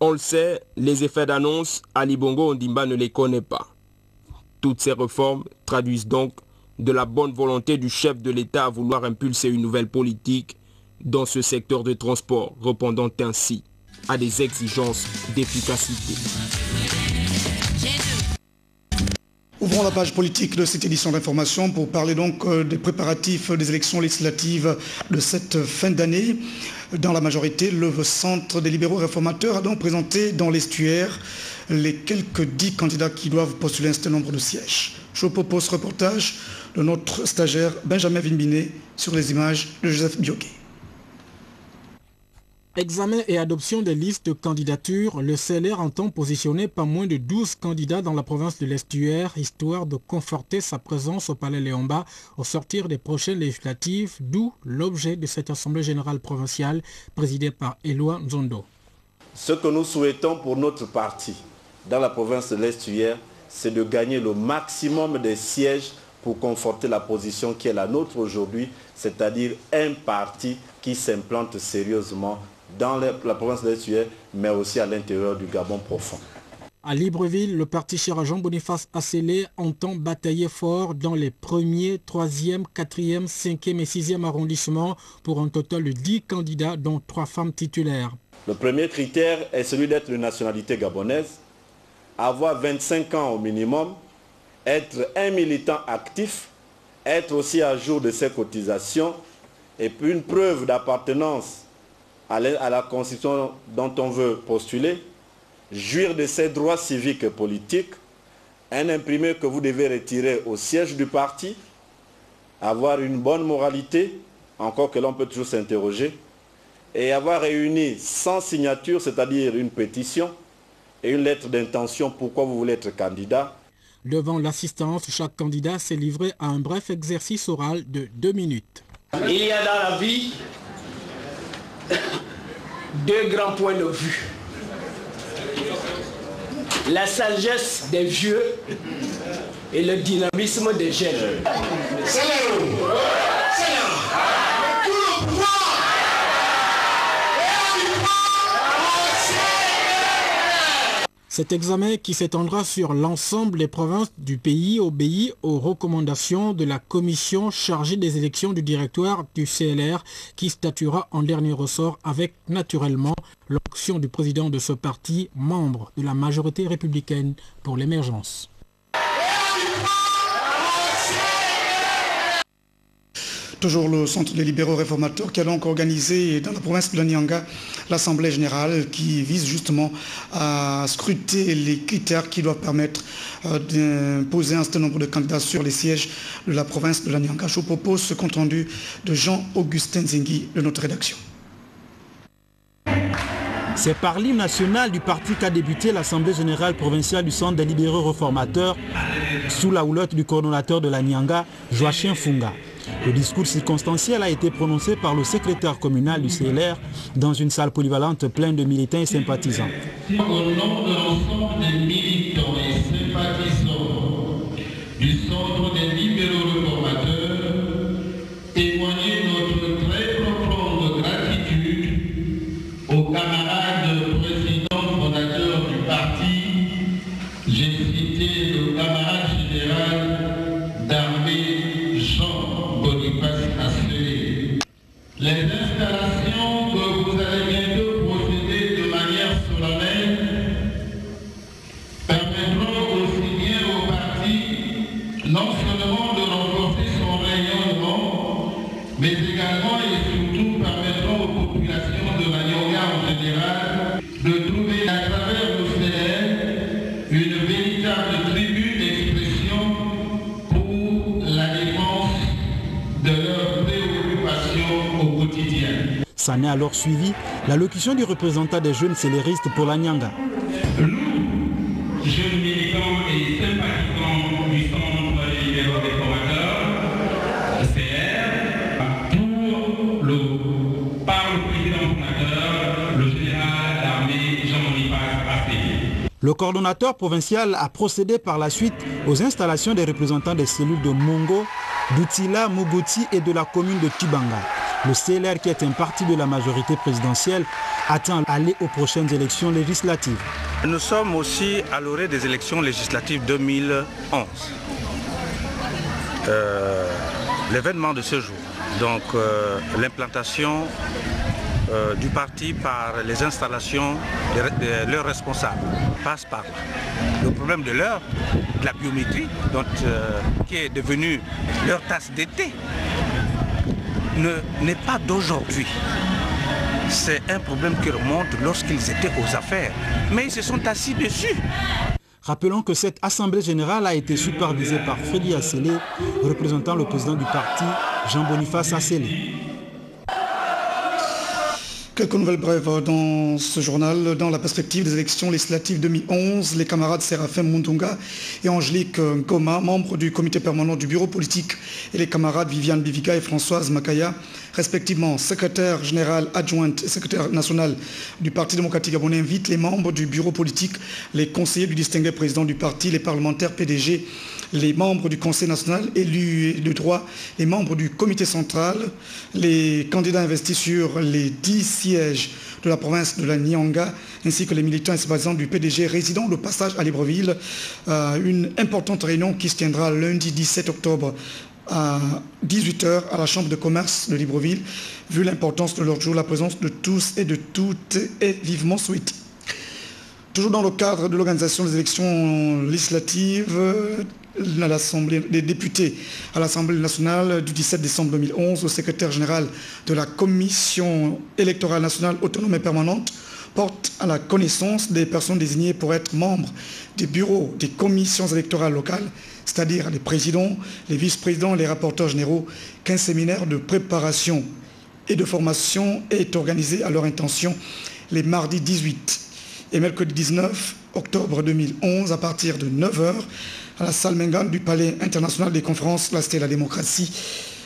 On le sait, les effets d'annonce, Ali Bongo Ondimba ne les connaît pas. Toutes ces réformes traduisent donc de la bonne volonté du chef de l'État à vouloir impulser une nouvelle politique dans ce secteur de transport, répondant ainsi à des exigences d'efficacité. Ouvrons la page politique de cette édition d'information pour parler donc des préparatifs des élections législatives de cette fin d'année. Dans la majorité, le Centre des libéraux réformateurs a donc présenté dans l'estuaire les quelques 10 candidats qui doivent postuler un certain nombre de sièges. Je vous propose ce reportage de notre stagiaire Benjamin Vinbiné sur les images de Joseph Biogué. Examen et adoption des listes de candidatures, le CLR entend positionner pas moins de 12 candidats dans la province de l'Estuaire, histoire de conforter sa présence au Palais Léomba au sortir des prochaines législatives, d'où l'objet de cette Assemblée générale provinciale présidée par Éloi Nzondo. Ce que nous souhaitons pour notre parti dans la province de l'Estuaire, c'est de gagner le maximum des sièges pour conforter la position qui est la nôtre aujourd'hui, c'est-à-dire un parti qui s'implante sérieusement dans la province de l'Estuaire, mais aussi à l'intérieur du Gabon profond. À Libreville, le parti cher Jean-Boniface Assélé entend batailler fort dans les 1er, 3e, 4e, 5e et 6e arrondissements pour un total de 10 candidats, dont 3 femmes titulaires. Le premier critère est celui d'être de nationalité gabonaise, avoir 25 ans au minimum, être un militant actif, être aussi à jour de ses cotisations et puis une preuve d'appartenance à la constitution dont on veut postuler, jouir de ses droits civiques et politiques, un imprimé que vous devez retirer au siège du parti, avoir une bonne moralité, encore que l'on peut toujours s'interroger, et avoir réuni 100 signatures, c'est-à-dire une pétition et une lettre d'intention pourquoi vous voulez être candidat. Devant l'assistance, chaque candidat s'est livré à un bref exercice oral de 2 minutes. Il y a dans la vie 2 grands points de vue. La sagesse des vieux et le dynamisme des jeunes. Cet examen qui s'étendra sur l'ensemble des provinces du pays obéit aux recommandations de la commission chargée des élections du directoire du CLR qui statuera en dernier ressort avec naturellement l'option du président de ce parti, membre de la majorité républicaine pour l'émergence. Toujours le Centre des libéraux réformateurs qui a donc organisé dans la province de la Nyanga l'Assemblée générale qui vise justement à scruter les critères qui doivent permettre d'imposer un certain nombre de candidats sur les sièges de la province de la Nyanga. Je vous propose ce compte rendu de Jean-Augustin Zingui de notre rédaction. C'est par l'hymne national du parti qu'a débuté l'Assemblée générale provinciale du Centre des libéraux réformateurs sous la houlotte du coordonnateur de la Nyanga, Joachim Funga. Le discours circonstanciel a été prononcé par le secrétaire communal du CLR dans une salle polyvalente pleine de militants et sympathisants. Au nom de l'ensemble des militants et sympathisants du Centre des libéraux réformateurs, témoignez notre très profonde gratitude aux camarades présidents fondateurs du parti. J'ai cité le camarade général d'armée Jean-Boniface Assélé. Les installations que vous allez bientôt procéder de manière solennelle permettront aussi bien au parti non seulement de renforcer son rayonnement, mais également et surtout permettront aux populations de la Nyanga en général de trouver à travers le CLR une véritable tribune d'expression pour la défense de leurs préoccupations au quotidien. S'en est alors suivi l'allocution du représentant des jeunes céléristes pour la Nyanga. Nous, jeunes militants et sympathisants du Centre des libéraux réformateurs, CR, par le président fondateur, le général d'armée Jean-Boniface Assélé. Le coordonnateur provincial a procédé par la suite aux installations des représentants des cellules de Mongo, d'Utila, Mugoti et de la commune de Tibanga. Le CLR, qui est un parti de la majorité présidentielle, attend d'aller aux prochaines élections législatives. Nous sommes aussi à l'orée des élections législatives 2011. L'événement de ce jour, donc l'implantation du parti par les installations de leurs responsables, passe par là. Le problème de l'heure, de la biométrie, qui est devenue leur tasse d'été, n'est pas d'aujourd'hui. C'est un problème qui remonte lorsqu'ils étaient aux affaires. Mais ils se sont assis dessus. Rappelons que cette assemblée générale a été supervisée par Freddy Assélé, représentant le président du parti, Jean-Boniface Assélé. Quelques nouvelles brèves dans ce journal. Dans la perspective des élections législatives 2011, les camarades Séraphin Mundunga et Angélique Ngoma, membres du comité permanent du bureau politique, et les camarades Viviane Biviga et Françoise Makaya, respectivement secrétaire général adjointe et secrétaire national du Parti démocratique gabonais, invitent les membres du bureau politique, les conseillers du distingué président du parti, les parlementaires PDG, les membres du Conseil national élus de droit, les membres du comité central, les candidats investis sur les 10 sièges de la province de la Nyanga, ainsi que les militants et sympathisants du PDG résidant le passage à Libreville. Une importante réunion qui se tiendra lundi 17 octobre à 18h à la Chambre de commerce de Libreville. Vu l'importance de leur jour, la présence de tous et de toutes est vivement souhaitée. Toujours dans le cadre de l'organisation des élections législatives, des députés à l'Assemblée nationale du 17 décembre 2011, le secrétaire général de la Commission électorale nationale autonome et permanente porte à la connaissance des personnes désignées pour être membres des bureaux des commissions électorales locales, c'est-à-dire les présidents, les vice-présidents, les rapporteurs généraux, qu'un séminaire de préparation et de formation est organisé à leur intention les mardis 18 et mercredi 19 octobre 2011 à partir de 9h à la salle Mengan du Palais international des conférences, la Cité de la démocratie.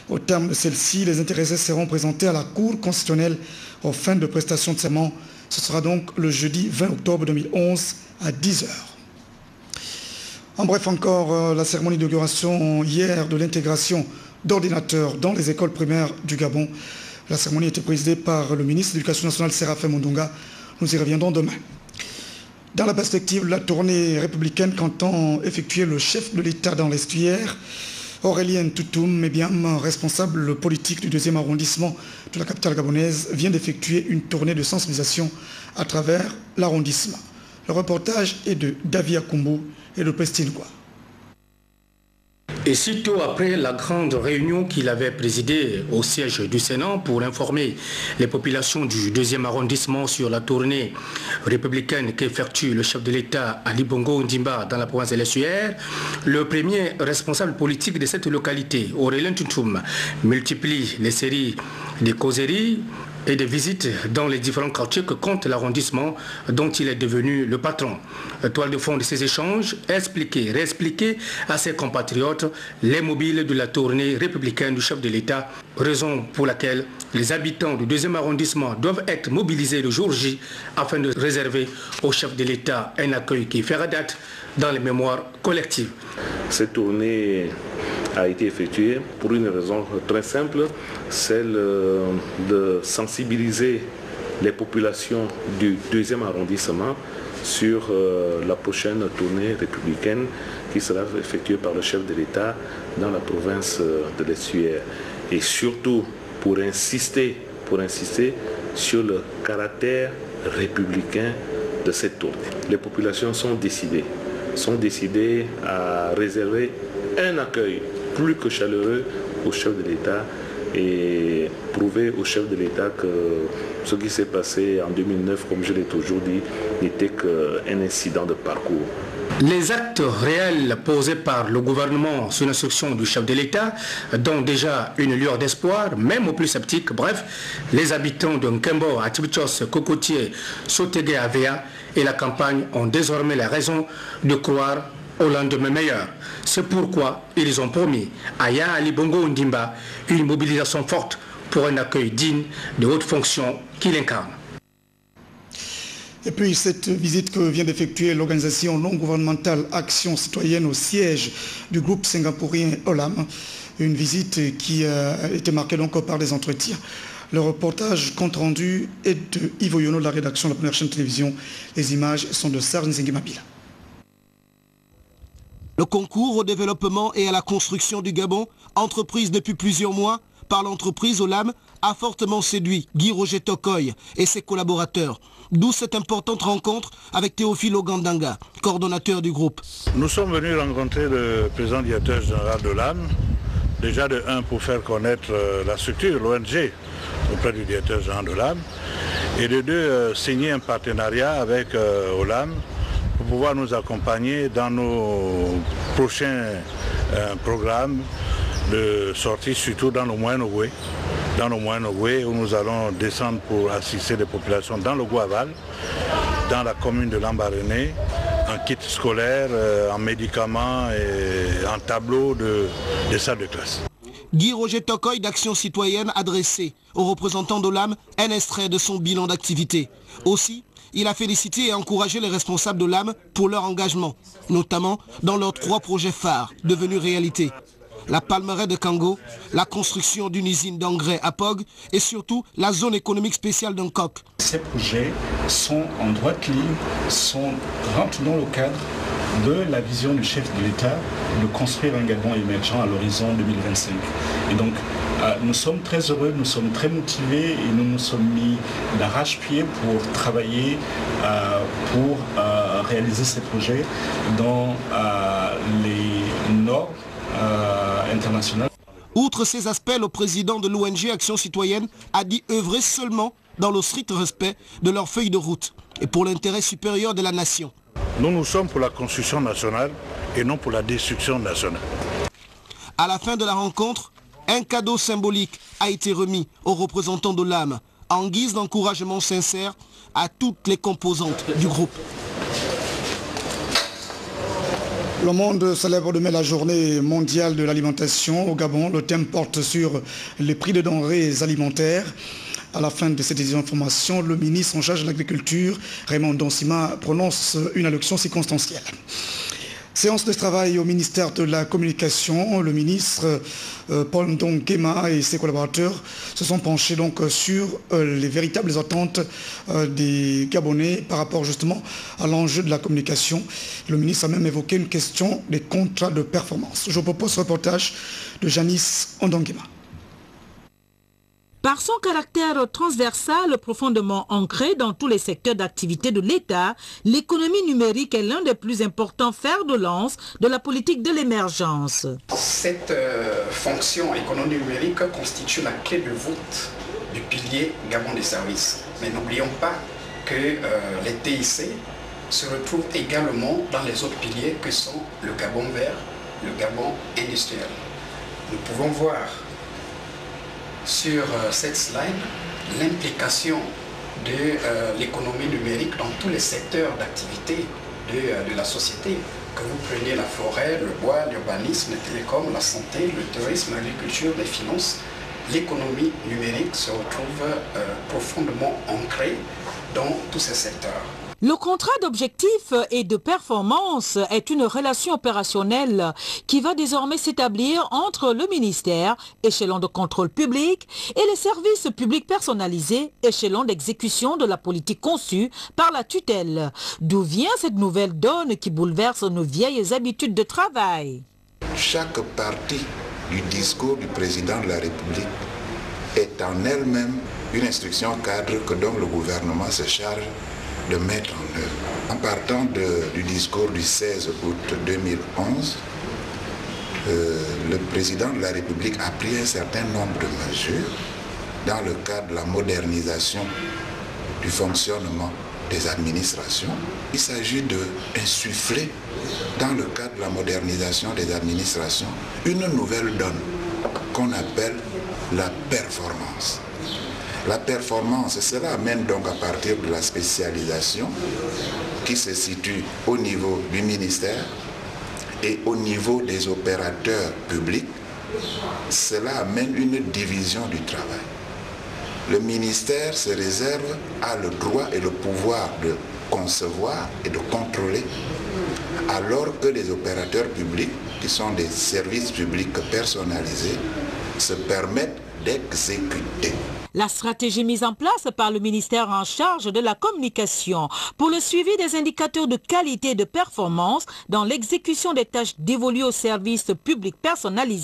Au terme de celle-ci, les intéressés seront présentés à la Cour constitutionnelle aux fins de prestation de serment. Ce sera donc le jeudi 20 octobre 2011 à 10h. En bref encore, la cérémonie d'inauguration hier de l'intégration d'ordinateurs dans les écoles primaires du Gabon. La cérémonie a été présidée par le ministre de l'Éducation nationale Séraphin Mundunga. Nous y reviendrons demain. Dans la perspective de la tournée républicaine qu'entend effectuer le chef de l'État dans l'estuaire, Aurélien Toutoum, responsable politique du 2e arrondissement de la capitale gabonaise, vient d'effectuer une tournée de sensibilisation à travers l'arrondissement. Le reportage est de David Akumbu et de Prestine Gua. Et sitôt après la grande réunion qu'il avait présidée au siège du Sénat pour informer les populations du 2e arrondissement sur la tournée républicaine qu'effectue le chef de l'État Ali Bongo Ondimba dans la province de l'Essuaire, le premier responsable politique de cette localité, Aurélien Toutoum, multiplie les séries de causeries et des visites dans les différents quartiers que compte l'arrondissement dont il est devenu le patron. Toile de fond de ces échanges, réexpliquer à ses compatriotes les mobiles de la tournée républicaine du chef de l'État, raison pour laquelle les habitants du 2e arrondissement doivent être mobilisés le jour J afin de réserver au chef de l'État un accueil qui fera date dans les mémoires collectives. Cette tournée a été effectuée pour une raison très simple, celle de sensibiliser les populations du 2e arrondissement sur la prochaine tournée républicaine qui sera effectuée par le chef de l'État dans la province de l'Essuaire. Et surtout pour insister sur le caractère républicain de cette tournée. Les populations sont décidées à réserver un accueil plus que chaleureux au chef de l'État et prouver au chef de l'État que ce qui s'est passé en 2009, comme je l'ai toujours dit, n'était qu'un incident de parcours. Les actes réels posés par le gouvernement sous l'instruction du chef de l'État donnent déjà une lueur d'espoir, même aux plus sceptiques. Bref, les habitants de Nkembo, Atibichos, Cocotier, Sotégué, Avea et la campagne ont désormais la raison de croire au lendemain meilleur. C'est pourquoi ils ont promis à Ya Ali Bongo Ondimba une mobilisation forte pour un accueil digne de haute fonction qu'il incarne. Et puis cette visite que vient d'effectuer l'organisation non gouvernementale Action Citoyenne au siège du groupe singapourien OLAM Une visite qui a été marquée donc par des entretiens. Le reportage compte rendu est de Ivo Yono de la rédaction de la première chaîne de télévision. Les images sont de Serge Nzengimabila. Le concours au développement et à la construction du Gabon, entreprise depuis plusieurs mois par l'entreprise Olam, a fortement séduit Guy Roger Tokoy et ses collaborateurs. D'où cette importante rencontre avec Théophile Ogandanga, coordonnateur du groupe. Nous sommes venus rencontrer le président directeur général de l'Olam, déjà de 1 pour faire connaître la structure, l'ONG, auprès du directeur général de l'Olam, et de 2 signer un partenariat avec Olam pour pouvoir nous accompagner dans nos prochains programmes de sortie, surtout dans le Moyen-Ogooué. Dans le Moyen-Ogooué, où nous allons descendre pour assister les populations dans le Gouaval, dans la commune de Lambaréné, en kit scolaire, en médicaments et en tableau de salles de classe. Guy Roger Tokoy d'Action Citoyenne a dressé aux représentants d'Olam un extrait de son bilan d'activité. Aussi, il a félicité et encouragé les responsables d'Olam pour leur engagement, notamment dans leurs 3 projets phares devenus réalité. La palmeraie de Kango, la construction d'une usine d'engrais à Pog et surtout la zone économique spéciale d'Nkok. Ces projets sont en droite ligne, rentrent dans le cadre de la vision du chef de l'État de construire un Gabon émergent à l'horizon 2025. Et donc, nous sommes très heureux, nous sommes très motivés et nous nous sommes mis d'arrache-pied pour travailler, pour réaliser ces projets dans les normes internationales. Outre ces aspects, le président de l'ONG Action Citoyenne a dit œuvrer seulement dans le strict respect de leur feuille de route et pour l'intérêt supérieur de la nation. Nous sommes pour la construction nationale et non pour la destruction nationale. À la fin de la rencontre, un cadeau symbolique a été remis aux représentants de l'âme en guise d'encouragement sincère à toutes les composantes du groupe. Le monde célèbre demain la journée mondiale de l'alimentation au Gabon. Le thème porte sur les prix de denrées alimentaires. À la fin de cette information, le ministre en charge de l'agriculture, Raymond Donsima, prononce une allocution circonstancielle. Séance de travail au ministère de la Communication. Le ministre Paul Ndongema et ses collaborateurs se sont penchés donc sur les véritables attentes des Gabonais par rapport justement à l'enjeu de la communication. Le ministre a même évoqué une question des contrats de performance. Je vous propose ce reportage de Janice Ndongema. Par son caractère transversal profondément ancré dans tous les secteurs d'activité de l'État, l'économie numérique est l'un des plus importants fers de lance de la politique de l'émergence. Cette fonction économie numérique constitue la clé de voûte du pilier Gabon des services. Mais n'oublions pas que les TIC se retrouvent également dans les autres piliers que sont le Gabon vert, le Gabon industriel. Nous pouvons voir sur cette slide l'implication de l'économie numérique dans tous les secteurs d'activité de la société. Que vous preniez la forêt, le bois, l'urbanisme, les télécoms, la santé, le tourisme, l'agriculture, les finances, l'économie numérique se retrouve profondément ancrée dans tous ces secteurs. Le contrat d'objectif et de performance est une relation opérationnelle qui va désormais s'établir entre le ministère, échelon de contrôle public, et les services publics personnalisés, échelon d'exécution de la politique conçue par la tutelle. D'où vient cette nouvelle donne qui bouleverse nos vieilles habitudes de travail? Chaque partie du discours du président de la République est en elle-même une instruction cadre que donc le gouvernement se charge de mettre en œuvre. En partant du discours du 16 août 2011, le président de la République a pris un certain nombre de mesures dans le cadre de la modernisation du fonctionnement des administrations. Il s'agit d'insuffler dans le cadre de la modernisation des administrations une nouvelle donne qu'on appelle la performance. La performance, cela amène donc à partir de la spécialisation qui se situe au niveau du ministère et au niveau des opérateurs publics, cela amène une division du travail. Le ministère se réserve, a le droit et le pouvoir de concevoir et de contrôler, alors que les opérateurs publics, qui sont des services publics personnalisés, se permettent d'exécuter. La stratégie mise en place par le ministère en charge de la communication pour le suivi des indicateurs de qualité et de performance dans l'exécution des tâches dévolues aux services publics personnalisés